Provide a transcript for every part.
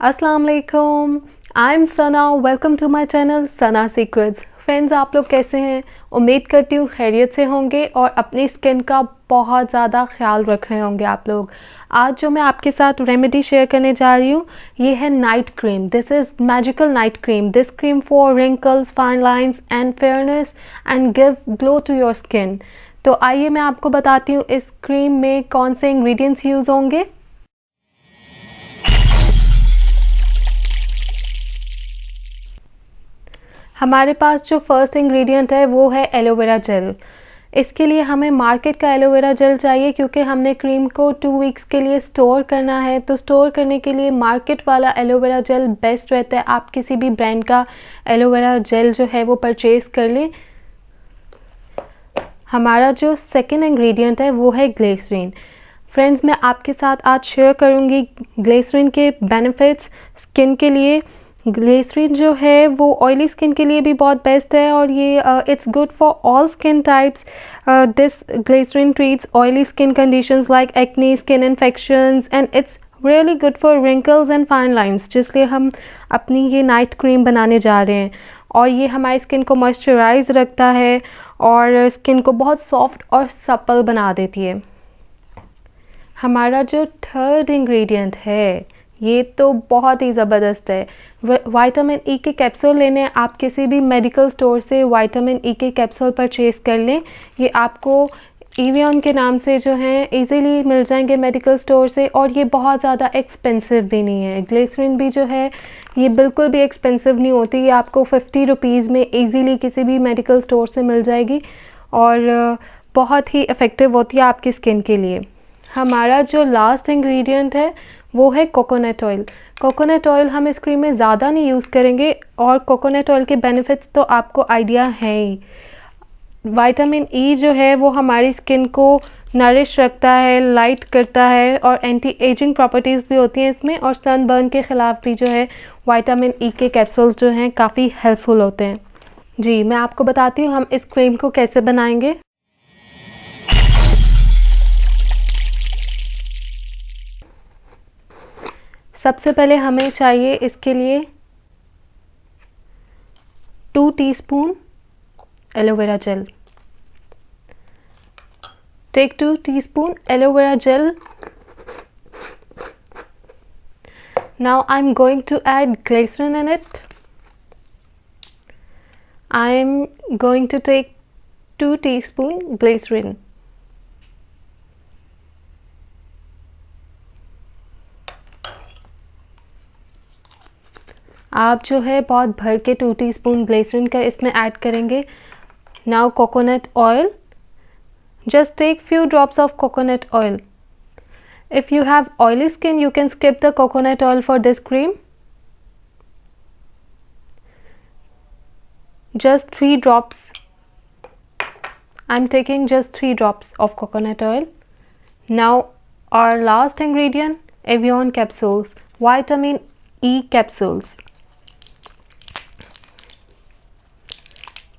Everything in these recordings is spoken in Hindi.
अस्सलाम वालेकुम, I am Sana. Welcome to my channel Sana secrets. Friends, आप लोग कैसे हैं? उम्मीद करती हूँ खैरियत से होंगे और अपनी स्किन का बहुत ज़्यादा ख्याल रख रहे होंगे आप लोग। आज जो मैं आपके साथ रेमेडी शेयर करने जा रही हूँ ये है night cream. This is magical night cream. This cream for wrinkles, fine lines and fairness and give glow to your skin. तो आइए मैं आपको बताती हूँ इस क्रीम में कौन से इंग्रेडिएंट्स यूज़ होंगे। हमारे पास जो फर्स्ट इंग्रेडिएंट है वो है एलोवेरा जेल। इसके लिए हमें मार्केट का एलोवेरा जेल चाहिए क्योंकि हमने क्रीम को 2 वीक्स के लिए स्टोर करना है। तो स्टोर करने के लिए मार्केट वाला एलोवेरा जेल बेस्ट रहता है। आप किसी भी ब्रांड का एलोवेरा जेल जो है वो परचेज़ कर लें। हमारा जो सेकंड इंग्रेडिएंट है वो है ग्लिसरीन। फ्रेंड्स, मैं आपके साथ आज शेयर करूंगी ग्लिसरीन के बेनिफिट्स स्किन के लिए। ग्लिसरीन जो है वो ऑयली स्किन के लिए भी बहुत बेस्ट है और ये it's good for all skin types. This glycerine treats oily skin conditions like acne, skin infections and it's really good for wrinkles and fine lines, जिसलिए हम अपनी ये नाइट क्रीम बनाने जा रहे हैं। और ये हमारी स्किन को मॉइस्चराइज रखता है और स्किन को बहुत सॉफ्ट और सपल बना देती है। हमारा जो थर्ड इंग्रेडिएंट है ये तो बहुत ही ज़बरदस्त है। विटामिन ई के कैप्सूल लेने हैं। आप किसी भी मेडिकल स्टोर से विटामिन ई के कैप्सूल परचेज़ कर लें। ये आपको एवियन के नाम से जो हैं इजीली मिल जाएंगे मेडिकल स्टोर से और ये बहुत ज़्यादा एक्सपेंसिव भी नहीं है। ग्लिसरीन भी जो है ये बिल्कुल भी एक्सपेंसिव नहीं होती। ये आपको 50 रुपीज़ में इजीली किसी भी मेडिकल स्टोर से मिल जाएगी और बहुत ही इफ़ेक्टिव होती है आपकी स्किन के लिए। हमारा जो लास्ट इंग्रेडिएंट है वो है कोकोनट ऑयल। कोकोनट ऑयल हम इस क्रीम में ज़्यादा नहीं यूज़ करेंगे और कोकोनट ऑयल के बेनिफिट्स तो आपको आइडिया है ही। विटामिन ई जो है वो हमारी स्किन को नरिश रखता है, लाइट करता है और एंटी एजिंग प्रॉपर्टीज़ भी होती हैं इसमें। और सनबर्न के ख़िलाफ़ भी जो है विटामिन ई के कैप्सूल्स जो हैं काफ़ी हेल्पफुल होते हैं। जी, मैं आपको बताती हूँ हम इस क्रीम को कैसे बनाएंगे। सबसे पहले हमें चाहिए इसके लिए 2 teaspoon aloe vera gel. Take 2 teaspoon aloe vera gel. Now I am going to add glycerine in it. I am going to take 2 teaspoon glycerine. आप जो है बहुत भर के 2 टीस्पून ग्लिसरीन का इसमें ऐड करेंगे। Now coconut oil, just take few drops of coconut oil. If you have oily skin you can skip the coconut oil for this cream. Just 3 drops. I'm taking just 3 drops of coconut oil. Now our last ingredient, Evian capsules, vitamin E capsules.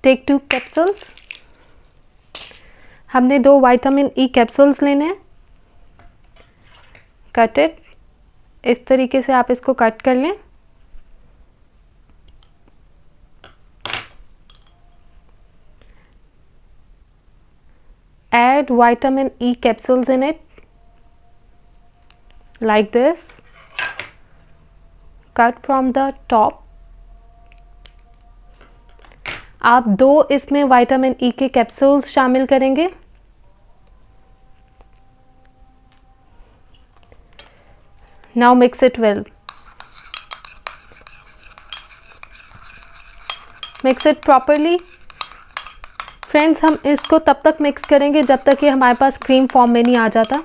Take 2 capsules. हमने 2 विटामिन ई कैप्सूल्स लेने हैं। कट इट, इस तरीके से आप इसको कट कर लें। Add vitamin E capsules in it like this. Cut from the top. आप 2 इसमें विटामिन ई के कैप्सूल्स शामिल करेंगे। Now mix it well. Mix it properly. Friends, हम इसको तब तक मिक्स करेंगे जब तक ये हमारे पास क्रीम फॉर्म में नहीं आ जाता।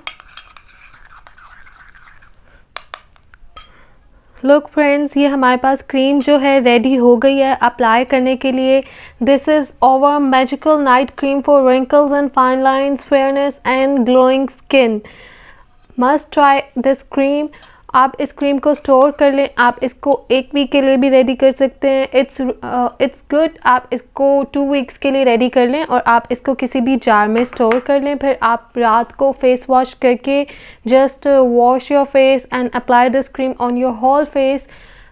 लुक फ्रेंड्स, ये हमारे पास क्रीम जो है रेडी हो गई है अप्लाई करने के लिए। This is our magical night cream for wrinkles and fine lines, fairness and glowing skin. Must try this cream. आप इस क्रीम को स्टोर कर लें, आप इसको 1 वीक के लिए भी रेडी कर सकते हैं। It's good. आप इसको 2 वीक्स के लिए रेडी कर लें और आप इसको किसी भी जार में स्टोर कर लें। फिर आप रात को फेस वॉश करके just wash your face and apply this cream on your whole face,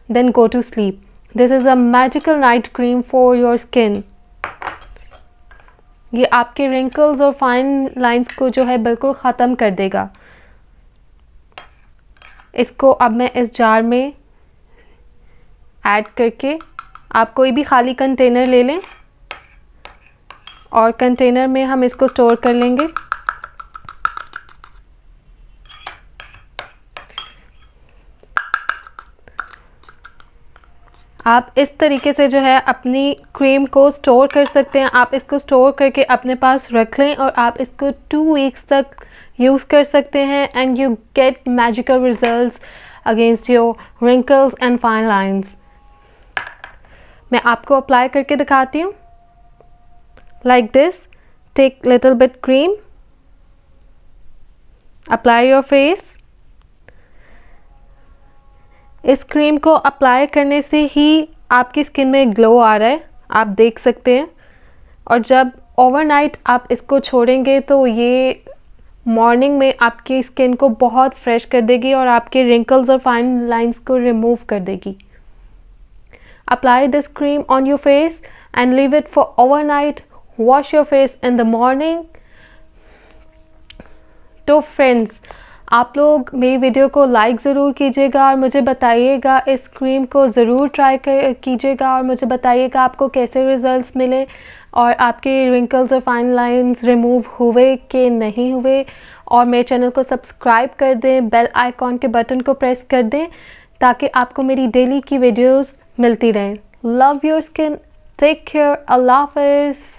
then go to sleep. This is a magical night cream for your skin. ये आपके रिंकल्स और फाइन लाइंस को जो है बिल्कुल ख़त्म कर देगा। इसको अब मैं इस जार में ऐड करके, आप कोई भी खाली कंटेनर ले लें और कंटेनर में हम इसको स्टोर कर लेंगे। आप इस तरीके से जो है अपनी क्रीम को स्टोर कर सकते हैं। आप इसको स्टोर करके अपने पास रख लें और आप इसको 2 वीक्स तक यूज़ कर सकते हैं and you get magical results against your wrinkles and fine lines. मैं आपको अप्लाई करके दिखाती हूँ। Like this, take little bit cream, apply your face. इस क्रीम को अप्लाई करने से ही आपकी स्किन में ग्लो आ रहा है, आप देख सकते हैं। और जब ओवरनाइट आप इसको छोड़ेंगे तो ये मॉर्निंग में आपकी स्किन को बहुत फ्रेश कर देगी और आपके रिंकल्स और फाइन लाइंस को रिमूव कर देगी। Apply this cream on your face and leave it for overnight. Wash your face in the morning. तो फ्रेंड्स, आप लोग मेरी वीडियो को लाइक ज़रूर कीजिएगा और मुझे बताइएगा, इस क्रीम को ज़रूर ट्राई कीजिएगा और मुझे बताइएगा आपको कैसे रिज़ल्ट्स मिले और आपके रिंकल्स और फाइन लाइंस रिमूव हुए कि नहीं हुए। और मेरे चैनल को सब्सक्राइब कर दें, बेल आइकॉन के बटन को प्रेस कर दें ताकि आपको मेरी डेली की वीडियोस मिलती रहें। Love your skin, take care, अल्लाह हाफ़िज़।